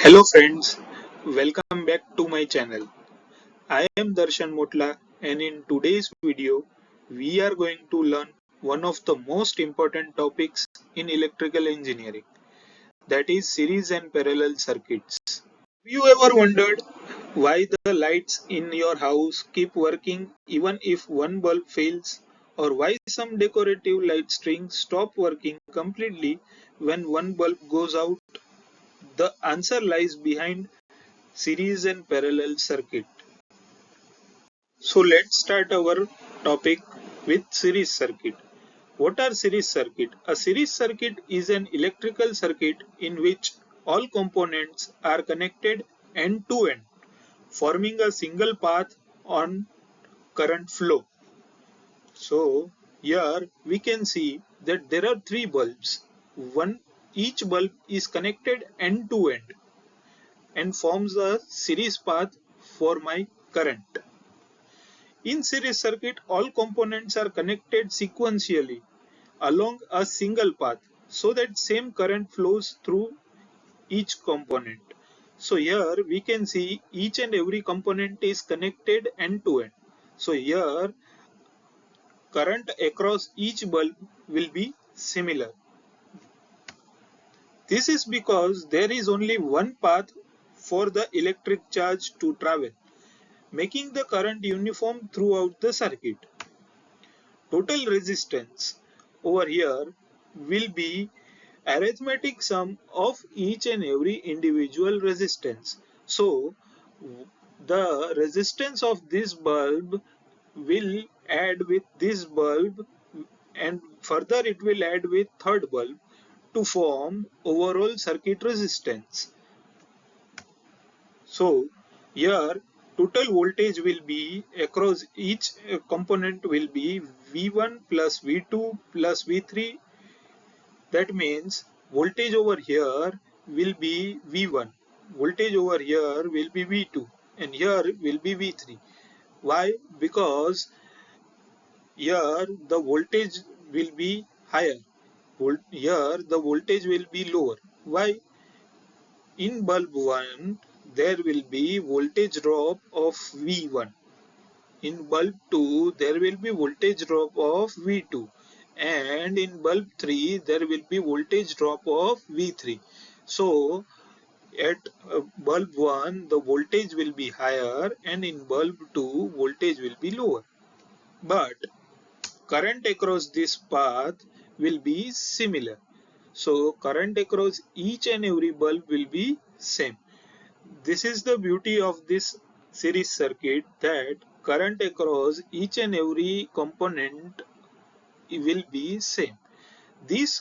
Hello friends, welcome back to my channel. I am Darshan Motla and in today's video we are going to learn one of the most important topics in electrical engineering, that is series and parallel circuits. Have you ever wondered why the lights in your house keep working even if one bulb fails, or why some decorative light strings stop working completely when one bulb goes out? The answer lies behind series and parallel circuit. So let's start our topic with series circuit. What are series circuit? A series circuit is an electrical circuit in which all components are connected end to end, forming a single path on current flow. So here we can see that there are three bulbs. Each bulb is connected end to end and forms a series path for my current. In series circuit, all components are connected sequentially along a single path so that same current flows through each component. So here we can see each and every component is connected end to end. So here current across each bulb will be similar. This is because there is only one path for the electric charge to travel, making the current uniform throughout the circuit. Total resistance over here will be arithmetic sum of each and every individual resistance. So the resistance of this bulb will add with this bulb and further it will add with third bulb to form overall circuit resistance. So here total voltage will be across each component will be V1 plus V2 plus V3. That means voltage over here will be V1, voltage over here will be V2 and here will be V3. Why? Because here the voltage will be higher. Here the voltage will be lower. Why? In bulb 1 there will be voltage drop of V1. In bulb 2 there will be voltage drop of V2 and in bulb 3 there will be voltage drop of V3. So at bulb 1 the voltage will be higher and in bulb 2 voltage will be lower. But current across this path will be similar. So current across each and every bulb will be same. This is the beauty of this series circuit, that current across each and every component will be same. This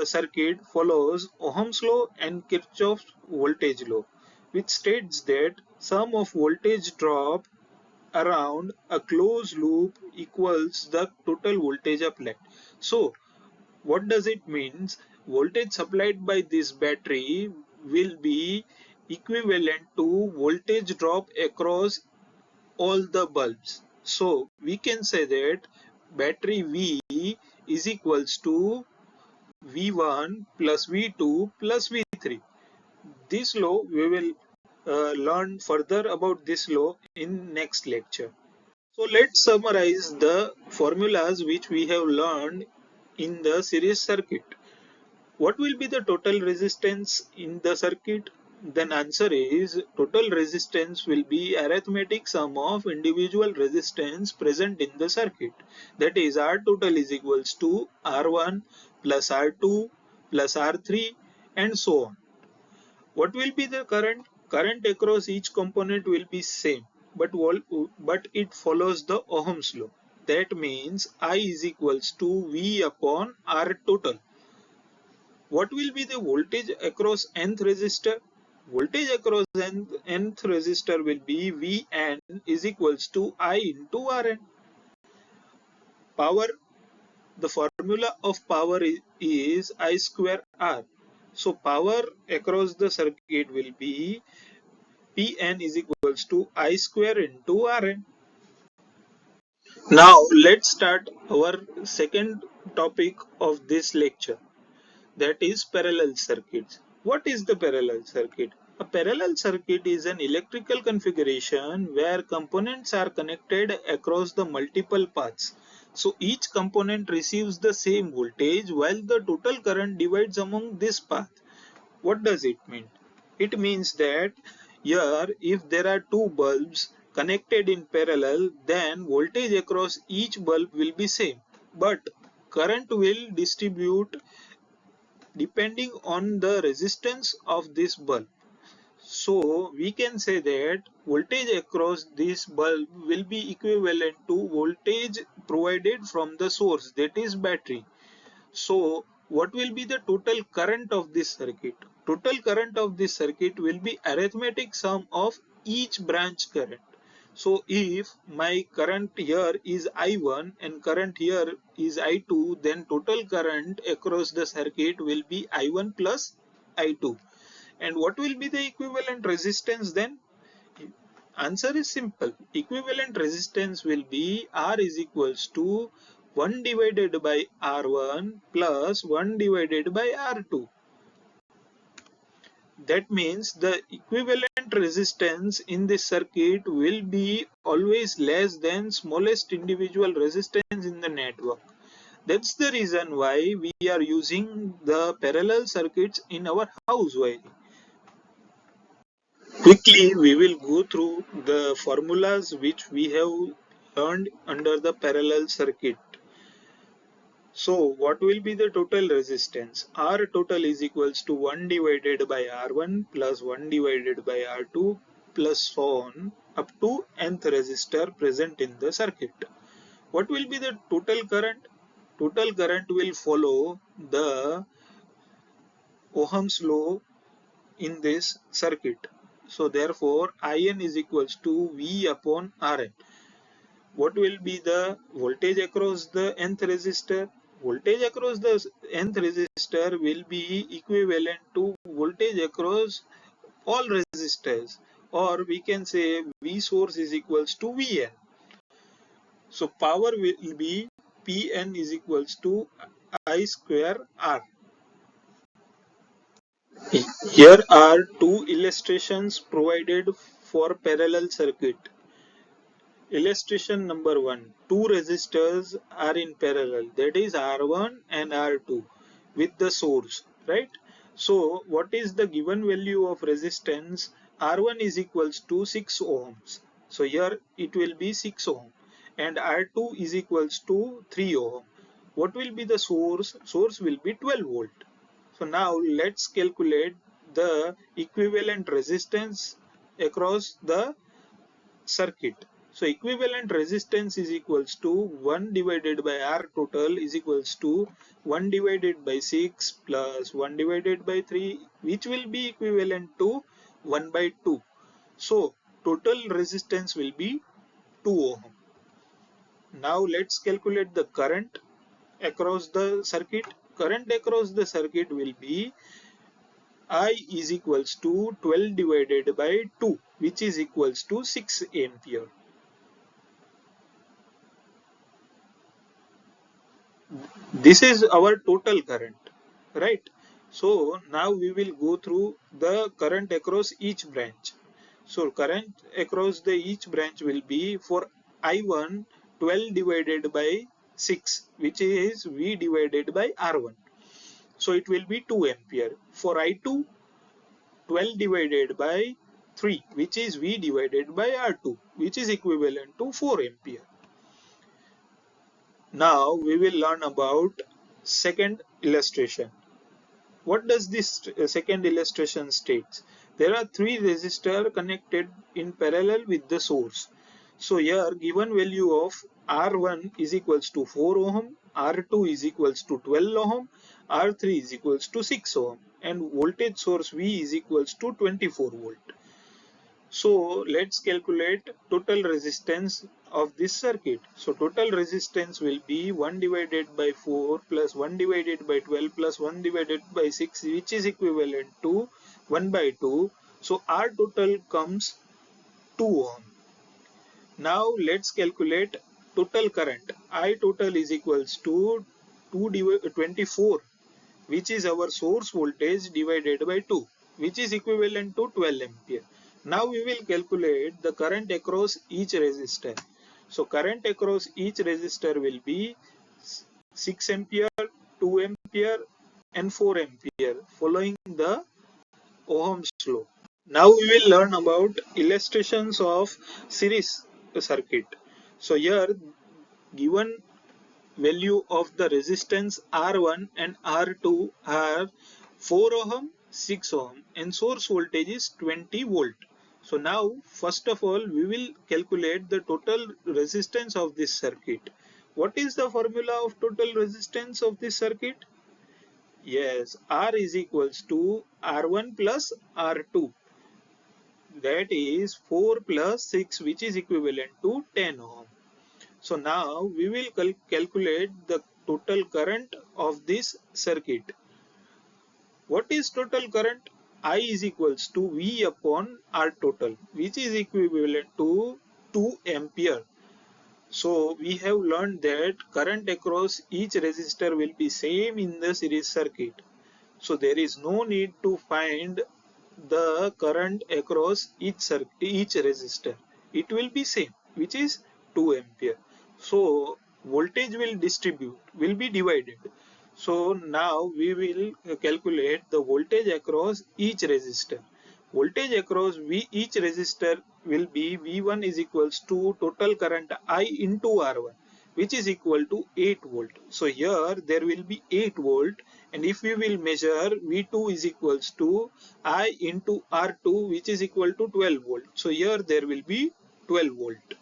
circuit follows Ohm's law and Kirchhoff's voltage law, which states that sum of voltage drop around a closed loop equals the total voltage applied. So what does it mean? Voltage supplied by this battery will be equivalent to voltage drop across all the bulbs. So we can say that battery V is equals to V1 plus V2 plus V3. This law we will learn further about this law in next lecture. So let's summarize the formulas which we have learned in the series circuit. What will be the total resistance in the circuit? Then answer is total resistance will be arithmetic sum of individual resistance present in the circuit. That is R total is equals to R1 plus R2 plus R3 and so on. What will be the current? Current across each component will be same, but it follows the Ohm's law. That means I is equals to V upon R total. What will be the voltage across nth resistor? Voltage across nth resistor will be Vn is equals to I into Rn. Power, the formula of power is I square R. So power across the circuit will be Pn is equals to I square into Rn. Now let's start our second topic of this lecture, that is parallel circuits. What is the parallel circuit? A parallel circuit is an electrical configuration where components are connected across the multiple paths. So each component receives the same voltage while the total current divides among this path. What does it mean? It means that here if there are two bulbs connected in parallel, then voltage across each bulb will be same, but current will distribute depending on the resistance of this bulb. So we can say that voltage across this bulb will be equivalent to voltage provided from the source, that is battery. So what will be the total current of this circuit? Total current of this circuit will be arithmetic sum of each branch current. So if my current here is I1 and current here is I2, then total current across the circuit will be I1 plus I2. And what will be the equivalent resistance then? Answer is simple. Equivalent resistance will be R is equals to 1 divided by R1 plus 1 divided by R2. That means the equivalent resistance in this circuit will be always less than smallest individual resistance in the network. That's the reason why we are using the parallel circuits in our house wiring. Quickly, we will go through the formulas which we have learned under the parallel circuit. So, what will be the total resistance? R total is equals to 1 divided by R1 plus 1 divided by R2 plus so on up to nth resistor present in the circuit. What will be the total current? Total current will follow the Ohm's law in this circuit. So therefore In is equals to V upon Rn. What will be the voltage across the nth resistor? Voltage across the nth resistor will be equivalent to voltage across all resistors, or we can say V source is equals to Vn. So power will be Pn is equals to I square R. Here are two illustrations provided for parallel circuit. Illustration number 1. Two resistors are in parallel, that is R1 and R2 with the source, right? So what is the given value of resistance? R1 is equals to 6 ohms. So here it will be 6 ohm and R2 is equals to 3 ohm. What will be the source? Source will be 12 volt. So now let's calculate the equivalent resistance across the circuit. So equivalent resistance is equals to 1 divided by R total is equals to 1 divided by 6 plus 1 divided by 3, which will be equivalent to 1 by 2. So total resistance will be 2 ohm. Now let's calculate the current across the circuit. Current across the circuit will be I is equals to 12 divided by 2, which is equals to 6 ampere. This is our total current, right? So now we will go through the current across each branch. So current across the each branch will be for I1 12 divided by 6, which is V divided by R1. So it will be 2 ampere. For I2 12 divided by 3, which is V divided by R2, which is equivalent to 4 ampere. Now we will learn about second illustration. What does this second illustration states? There are three resistors connected in parallel with the source. So here given value of R1 is equals to 4 ohm, R2 is equals to 12 ohm, R3 is equals to 6 ohm, and voltage source V is equals to 24 volt. So let's calculate total resistance of this circuit. So total resistance will be 1 divided by 4 plus 1 divided by 12 plus 1 divided by 6, which is equivalent to 1 by 2. So R total comes 2 ohm. Now let's calculate total current. I total is equals to 24, which is our source voltage divided by 2, which is equivalent to 12 ampere. Now we will calculate the current across each resistor. So current across each resistor will be 6 ampere, 2 ampere and 4 ampere following the Ohm's law. Now we will learn about illustrations of series circuit. So here given value of the resistance R1 and R2 are 4 ohm, 6 ohm and source voltage is 20 volt. So now first of all we will calculate the total resistance of this circuit. What is the formula of total resistance of this circuit? Yes, R is equals to R1 plus R2, that is 4 plus 6, which is equivalent to 10 ohm. So now we will calculate the total current of this circuit. What is total current? I is equals to V upon R total, which is equivalent to 2 ampere. So we have learned that current across each resistor will be same in the series circuit. So there is no need to find the current across each resistor. It will be same, which is 2 ampere. So voltage will be divided. So now we will calculate the voltage across each resistor. Voltage across each resistor will be V1 is equals to total current I into R1, which is equal to 8 volt. So here there will be 8 volt, and if we will measure V2 is equals to I into R2, which is equal to 12 volt. So here there will be 12 volt.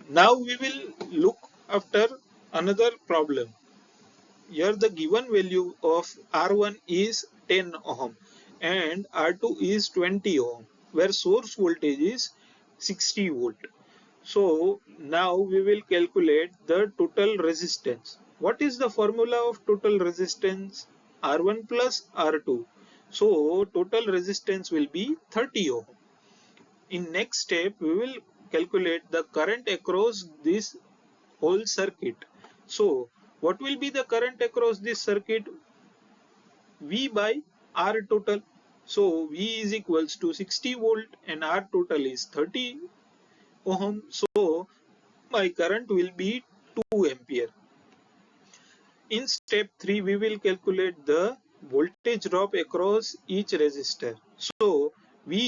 Now we will look after another problem. Here the given value of R1 is 10 ohm and R2 is 20 ohm, where source voltage is 60 volt. So now we will calculate the total resistance. What is the formula of total resistance? R1 plus R2. So total resistance will be 30 ohm. In next step we will calculate the current across this whole circuit. So what will be the current across this circuit? V by R total. So V is equals to 60 volt and R total is 30 ohm. So my current will be 2 ampere. In step 3 we will calculate the voltage drop across each resistor. So V1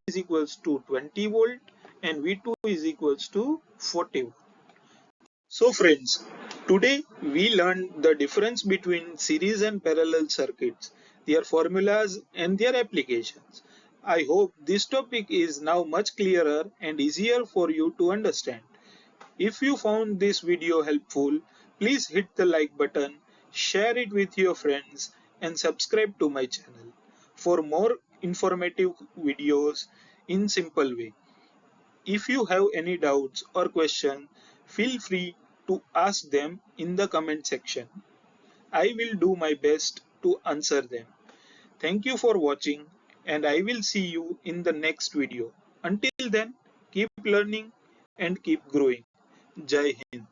is equals to 20 volt and V2 is equals to 40 volt. So friends, today we learned the difference between series and parallel circuits, their formulas and their applications. I hope this topic is now much clearer and easier for you to understand. If you found this video helpful, please hit the like button, share it with your friends and subscribe to my channel for more informative videos in simple way. If you have any doubts or questions, feel free to ask them in the comment section. I will do my best to answer them. Thank you for watching and I will see you in the next video. Until then, keep learning and keep growing. Jai Hind.